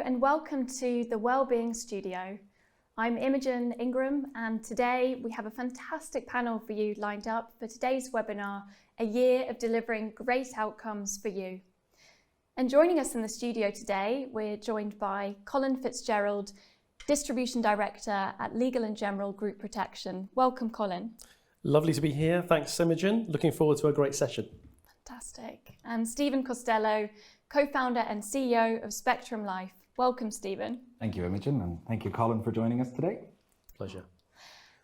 and welcome to the Wellbeing Studio. I'm Imogen Ingram, and today we have a fantastic panel for you lined up for today's webinar, A Year of Delivering Great Outcomes for You. And joining us in the studio today, we're joined by Colin Fitzgerald, Distribution Director at Legal & General Group Protection. Welcome, Colin. Lovely to be here. Thanks, Imogen. Looking forward to a great session. Fantastic. And Stephen Costello, co-founder and CEO of Spectrum.Life. Welcome, Stephen. Thank you, Imogen, and thank you, Colin, for joining us today. Pleasure.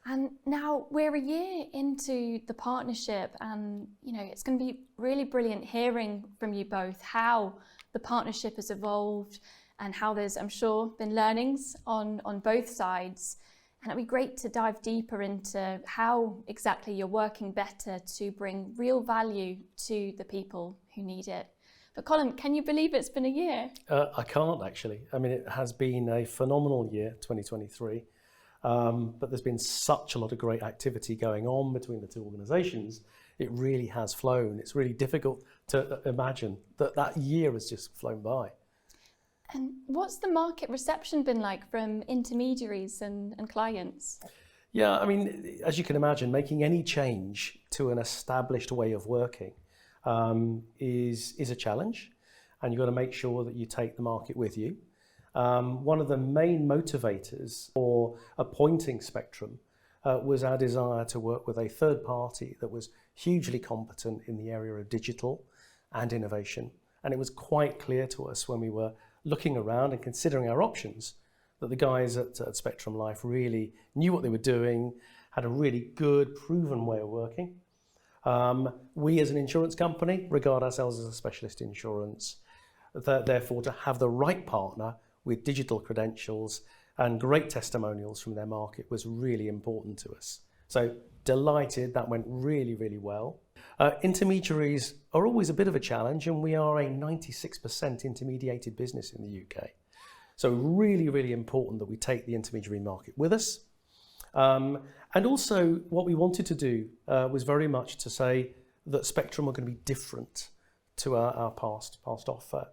And now we're a year into the partnership, and it's going to be really brilliant hearing from you both how the partnership has evolved and how there's, I'm sure, been learnings on both sides. And it'd be great to dive deeper into how exactly you're working better to bring real value to the people who need it. But Colin, can you believe it's been a year? I can't actually. I mean, it has been a phenomenal year, 2023. But there's been such a lot of great activity going on between the two organisations. It really has flown. It's really difficult to imagine that year has just flown by. And what's the market reception been like from intermediaries and clients? Yeah, I mean, as you can imagine, making any change to an established way of working is a challenge, and you've got to make sure that you take the market with you. One of the main motivators for appointing Spectrum was our desire to work with a third party that was hugely competent in the area of digital and innovation. And it was quite clear to us when we were looking around and considering our options that the guys at Spectrum.Life really knew what they were doing, had a really good, proven way of working. We as an insurance company regard ourselves as a specialist insurance, therefore to have the right partner with digital credentials and great testimonials from their market was really important to us. So delighted, that went really, really well. Intermediaries are always a bit of a challenge, and we are a 96% intermediated business in the UK. So really, really important that we take the intermediary market with us. And also what we wanted to do was very much to say that Spectrum are going to be different to our past offer.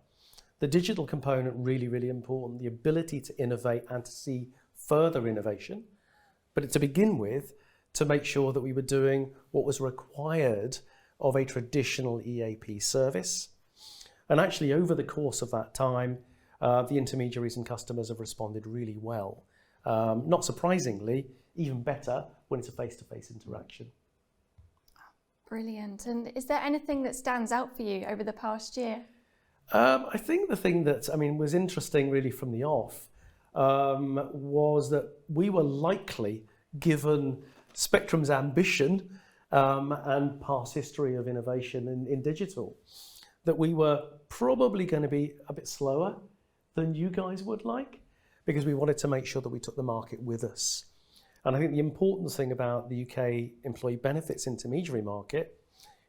The digital component, really, really important, the ability to innovate and to see further innovation. But to begin with, to make sure that we were doing what was required of a traditional EAP service. And actually, over the course of that time, the intermediaries and customers have responded really well. Not surprisingly, even better when it's a face-to-face interaction. Brilliant. And is there anything that stands out for you over the past year? I think the thing that was interesting really from the off was that we were likely, given Spectrum's ambition and past history of innovation in digital, that we were probably going to be a bit slower than you guys would like, because we wanted to make sure that we took the market with us. And I think the important thing about the UK employee benefits intermediary market,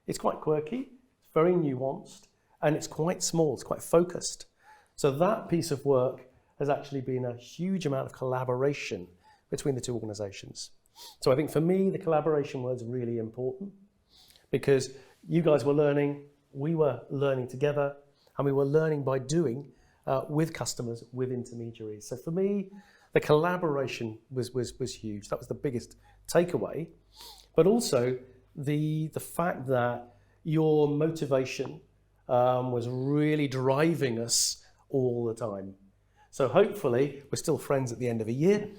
it's quite quirky, it's very nuanced, and it's quite small, it's quite focused. So that piece of work has actually been a huge amount of collaboration between the two organisations. So I think for me, the collaboration was really important, because you guys were learning, we were learning together, and we were learning by doing with customers, with intermediaries. So for me, the collaboration was huge. That was the biggest takeaway. But also the fact that your motivation was really driving us all the time. So hopefully we're still friends at the end of a year.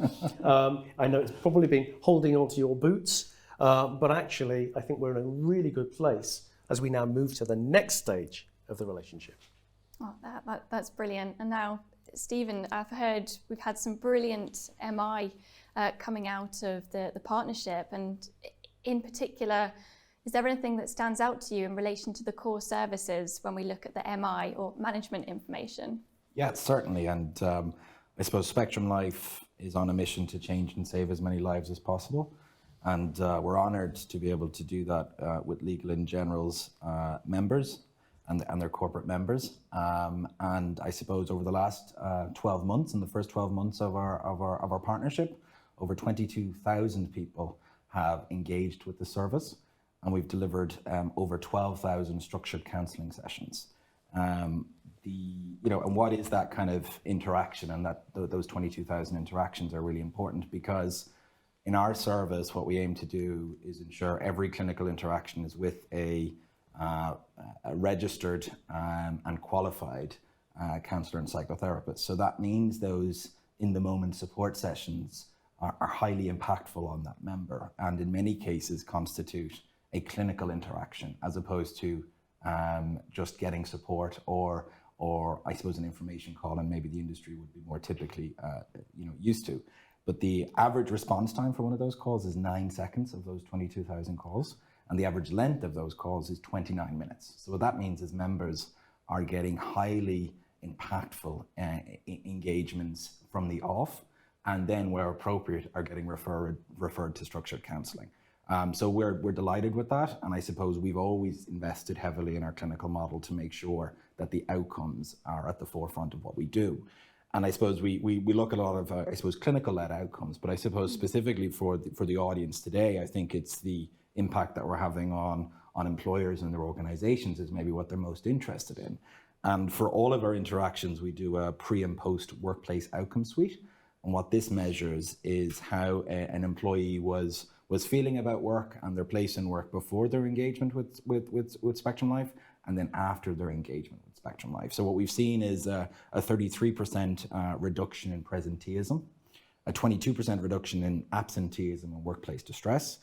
I know it's probably been holding on to your boots, but actually I think we're in a really good place as we now move to the next stage of the relationship. Oh, that's brilliant. And now, Stephen, I've heard we've had some brilliant MI coming out of the partnership, and in particular, is there anything that stands out to you in relation to the core services when we look at the MI or management information? Yeah, certainly. And I suppose Spectrum.Life is on a mission to change and save as many lives as possible. And we're honoured to be able to do that with Legal & General's members and their corporate members. And I suppose over the last 12 months, in the first 12 months of our partnership, over 22,000 people have engaged with the service, and we've delivered over 12,000 structured counselling sessions. and what is that kind of interaction, and that those 22,000 interactions are really important, because in our service, what we aim to do is ensure every clinical interaction is with a registered and qualified counsellor and psychotherapist. So that means those in-the-moment support sessions are highly impactful on that member, and in many cases constitute a clinical interaction as opposed to just getting support or I suppose an information call, and maybe the industry would be more typically used to. But the average response time for one of those calls is 9 seconds of those 22,000 calls, and the average length of those calls is 29 minutes. So what that means is members are getting highly impactful engagements from the off, and then where appropriate are getting referred to structured counselling. So we're delighted with that, and I suppose we've always invested heavily in our clinical model to make sure that the outcomes are at the forefront of what we do. And I suppose we look at a lot of clinical-led outcomes, but I suppose specifically for the audience today, I think it's the impact that we're having on employers and their organizations is maybe what they're most interested in. And for all of our interactions, we do a pre and post workplace outcome suite. And what this measures is how an employee was feeling about work and their place in work before their engagement with Spectrum.Life, and then after their engagement with Spectrum.Life. So what we've seen is a 33% reduction in presenteeism, a 22% reduction in absenteeism and workplace distress,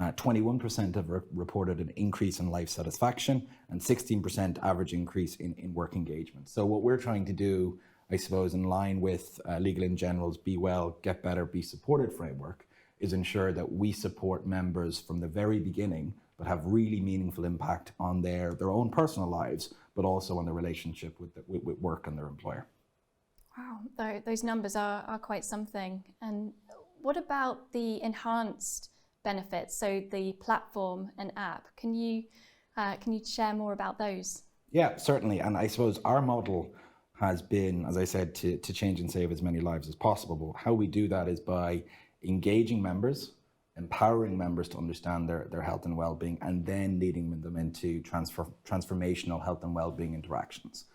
21% have reported an increase in life satisfaction, and 16% average increase in work engagement. So what we're trying to do, I suppose, in line with Legal & General's Be Well, Get Better, Be Supported framework, is ensure that we support members from the very beginning, but have really meaningful impact on their own personal lives, but also on their relationship with work and their employer. Wow, those numbers are quite something. And what about the enhanced benefits, so the platform and app? Can you share more about those? Yeah, certainly. And I suppose our model has been, as I said, to change and save as many lives as possible. But how we do that is by engaging members, empowering members to understand their health and well-being, and then leading them into transformational health and well-being interactions.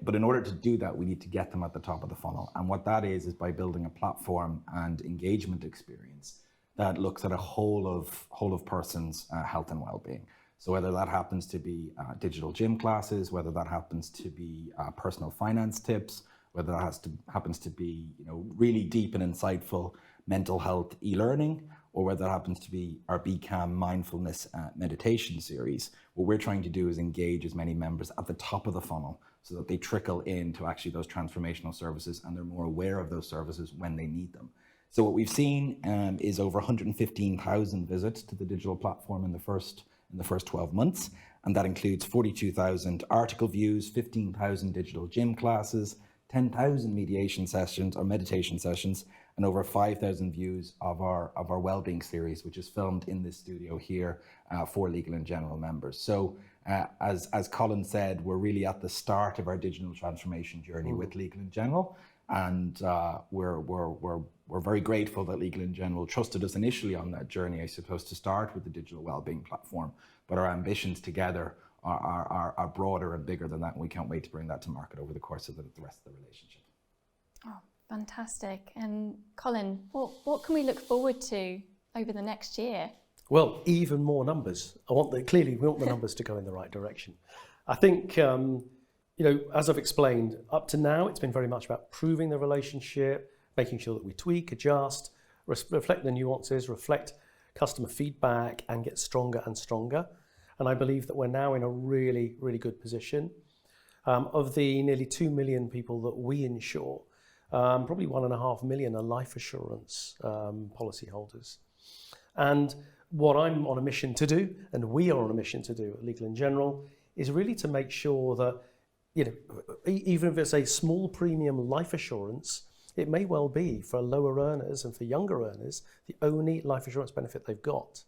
But in order to do that, we need to get them at the top of the funnel. And what that is by building a platform and engagement experience that looks at a whole of person's health and well-being. So whether that happens to be digital gym classes, whether that happens to be personal finance tips, whether that happens to be really deep and insightful mental health e-learning, or whether that happens to be our BCAM mindfulness meditation series, what we're trying to do is engage as many members at the top of the funnel so that they trickle into actually those transformational services, and they're more aware of those services when they need them. So what we've seen is over 115,000 visits to the digital platform in the first 12 months, and that includes 42,000 article views, 15,000 digital gym classes, 10,000 meditation sessions or meditation sessions, and over 5,000 views of our wellbeing series, which is filmed in this studio here for Legal & General members. So as Colin said, we're really at the start of our digital transformation journey with Legal & General, and we're very grateful that Legal & General trusted us initially on that journey, I suppose, to start with the digital wellbeing platform. But our ambitions together are broader and bigger than that, and we can't wait to bring that to market over the course of the rest of the relationship. Oh, fantastic. And Colin, what can we look forward to over the next year? Well, even more numbers. Clearly we want the numbers to go in the right direction. I think, as I've explained, up to now, it's been very much about proving the relationship, making sure that we tweak, adjust, reflect the nuances, reflect customer feedback, and get stronger and stronger. And I believe that we're now in a really, really good position. Of the nearly 2 million people that we insure, probably 1.5 million are life assurance policyholders. And what I'm on a mission to do, and we are on a mission to do at Legal & General, is really to make sure that, even if it's a small premium life assurance, it may well be for lower earners and for younger earners the only life assurance benefit they've got.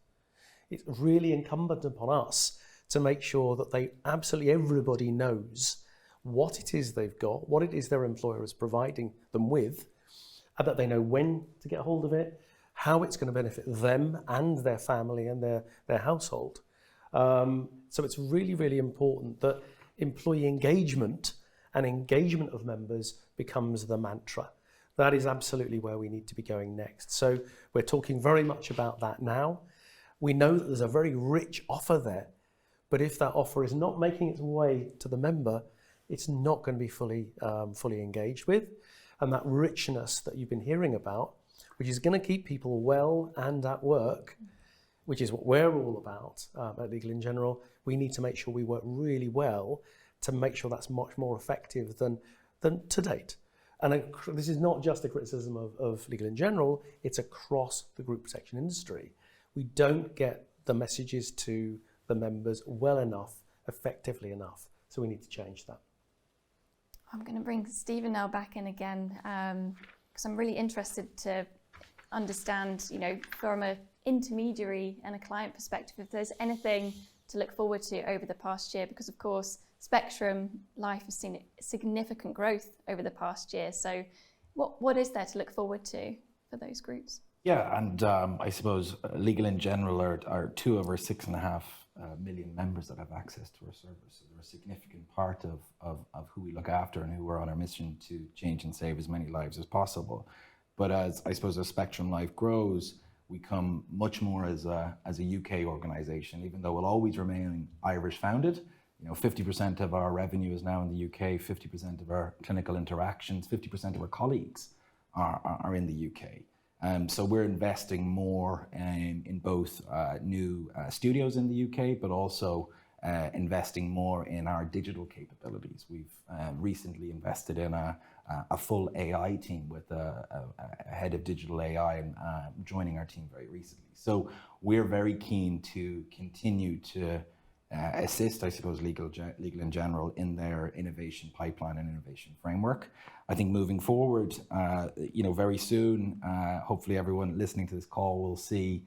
It's really incumbent upon us to make sure that absolutely everybody knows what it is they've got, what it is their employer is providing them with, and that they know when to get hold of it, how it's going to benefit them and their family and their household. So it's really, really important that employee engagement and engagement of members becomes the mantra. That is absolutely where we need to be going next. So we're talking very much about that now. We know that there's a very rich offer there, but if that offer is not making its way to the member, it's not going to be fully engaged with. And that richness that you've been hearing about, which is going to keep people well and at work, which is what we're all about at Legal in General, we need to make sure we work really well to make sure that's much more effective than to date. And this is not just a criticism of Legal in General, it's across the group protection industry. We don't get the messages to the members well enough, effectively enough. So we need to change that. I'm going to bring Stephen now back in again, because I'm really interested to understand, from an intermediary and a client perspective, if there's anything to look forward to over the past year, because of course Spectrum.Life has seen significant growth over the past year. So what is there to look forward to for those groups? Yeah, and I suppose Legal in General are 2 of our 6.5 million members that have access to our service. So they're a significant part of who we look after and who we're on our mission to change and save as many lives as possible. But as Spectrum.Life grows, we come much more as a UK organisation, even though we'll always remain Irish founded. 50% of our revenue is now in the UK, 50% of our clinical interactions, 50% of our colleagues are in the UK. So we're investing more in both new studios in the UK, but also investing more in our digital capabilities. We've recently invested in a full AI team with a head of digital AI and joining our team very recently. So we're very keen to continue to assist, Legal in General in their innovation pipeline and innovation framework. I think moving forward, very soon, hopefully everyone listening to this call will see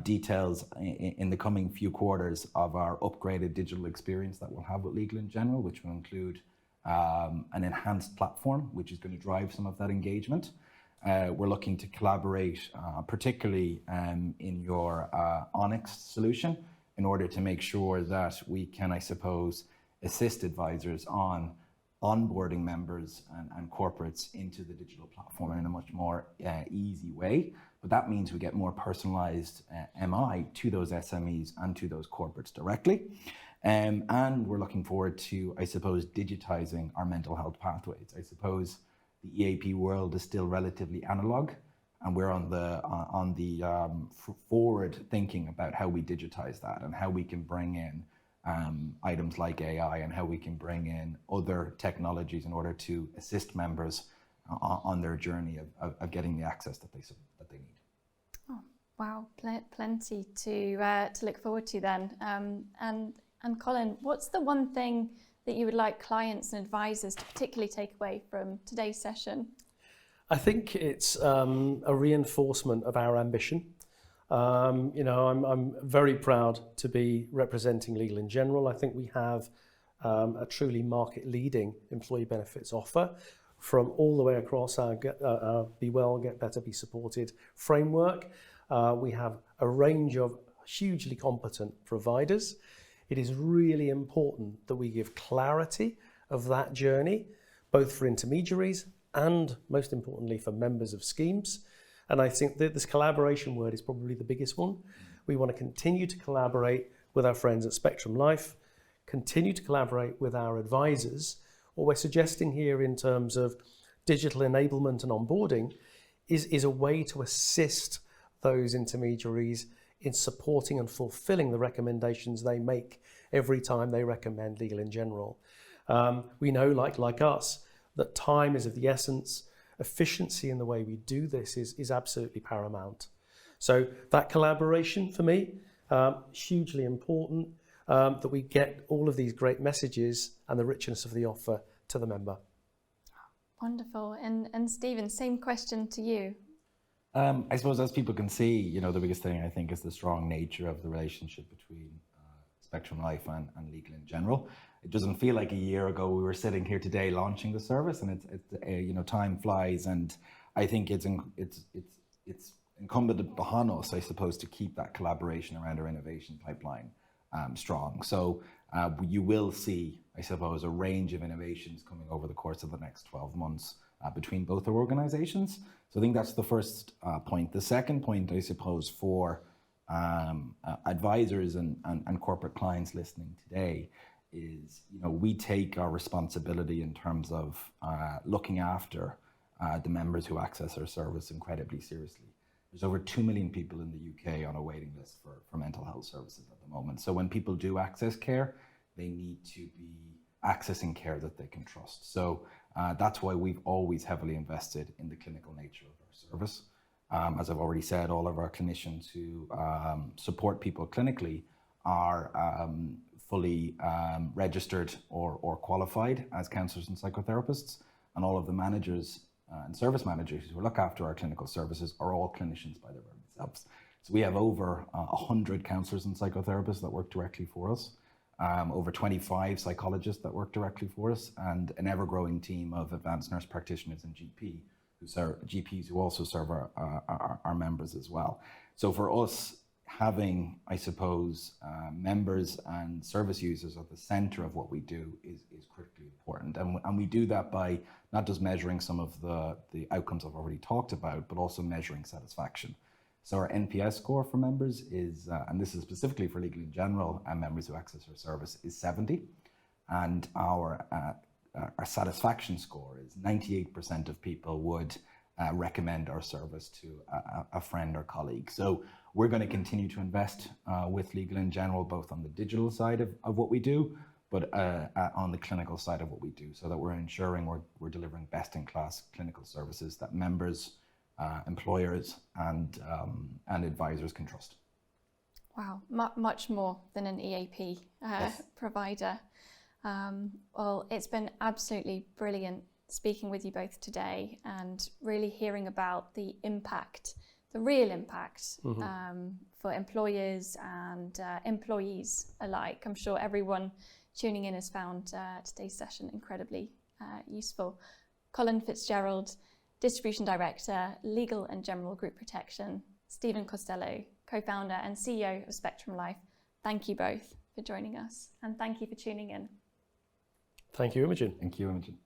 details in the coming few quarters of our upgraded digital experience that we'll have with Legal in General, which will include an enhanced platform, which is going to drive some of that engagement. We're looking to collaborate, particularly in your Onyx solution, in order to make sure that we can, assist advisors on onboarding members and corporates into the digital platform in a much more easy way. But that means we get more personalized MI to those SMEs and to those corporates directly. And we're looking forward to, digitizing our mental health pathways. The EAP world is still relatively analog, and we're on the forward thinking about how we digitize that and how we can bring in items like AI and how we can bring in other technologies in order to assist members on their journey of getting the access that they need. Oh, wow, plenty to look forward to then. And Colin, what's the one thing that you would like clients and advisors to particularly take away from today's session? I think it's a reinforcement of our ambition. I'm very proud to be representing Legal in General. I think we have a truly market-leading employee benefits offer from all the way across our Be Well, Get Better, Be Supported framework. We have a range of hugely competent providers. It is really important that we give clarity of that journey, both for intermediaries and most importantly for members of schemes. And I think that this collaboration word is probably the biggest one. We want to continue to collaborate with our friends at Spectrum.Life, continue to collaborate with our advisors. What we're suggesting here in terms of digital enablement and onboarding is a way to assist those intermediaries in supporting and fulfilling the recommendations they make every time they recommend Legal in General. We know, like us, that time is of the essence. Efficiency in the way we do this is absolutely paramount. So that collaboration for me, hugely important, that we get all of these great messages and the richness of the offer to the member. Wonderful. And Stephen, same question to you. As people can see, the biggest thing I think is the strong nature of the relationship between Spectrum.Life and Legal in General. It doesn't feel like a year ago we were sitting here today launching the service, and it's time flies, and I think it's incumbent upon us, to keep that collaboration around our innovation pipeline strong. So You will see, I suppose, a range of innovations coming over the course of the next 12 months between both our organizations. So I think that's the first point. The second point, I suppose, for advisors and corporate clients listening today is, we take our responsibility in terms of looking after the members who access our service incredibly seriously. There's over 2 million people in the UK on a waiting list for mental health services at the moment. So when people do access care, they need to be accessing care that they can trust. So that's why we've always heavily invested in the clinical nature of our service. As I've already said, all of our clinicians who support people clinically are fully registered or qualified as counsellors and psychotherapists, and all of the managers and service managers who look after our clinical services are all clinicians by their very selves. So we have over 100 counsellors and psychotherapists that work directly for us, over 25 psychologists that work directly for us, and an ever-growing team of advanced nurse practitioners and GPs who also serve our members as well. So for us, having, I suppose, members and service users at the center of what we do is critically important. And we do that by not just measuring some of the outcomes I've already talked about, but also measuring satisfaction. So our NPS score for members is, and this is specifically for Legal in General and members who access our service, is 70. And our satisfaction score is 98% of people would recommend our service to a friend or colleague. So we're going to continue to invest with Legal in General, both on the digital side of what we do, but on the clinical side of what we do, so that we're ensuring we're delivering best-in-class clinical services that members, employers, and advisors can trust. Wow, much more than an EAP Yes. provider. Well, it's been absolutely brilliant speaking with you both today and really hearing about the impact, the real impact for employers and employees alike. I'm sure everyone tuning in has found today's session incredibly useful. Colin Fitzgerald, Distribution Director, Legal and General Group Protection, Stephen Costello, Co-founder and CEO of Spectrum.Life. Thank you both for joining us, and thank you for tuning in. Thank you, Imogen. Thank you, Imogen.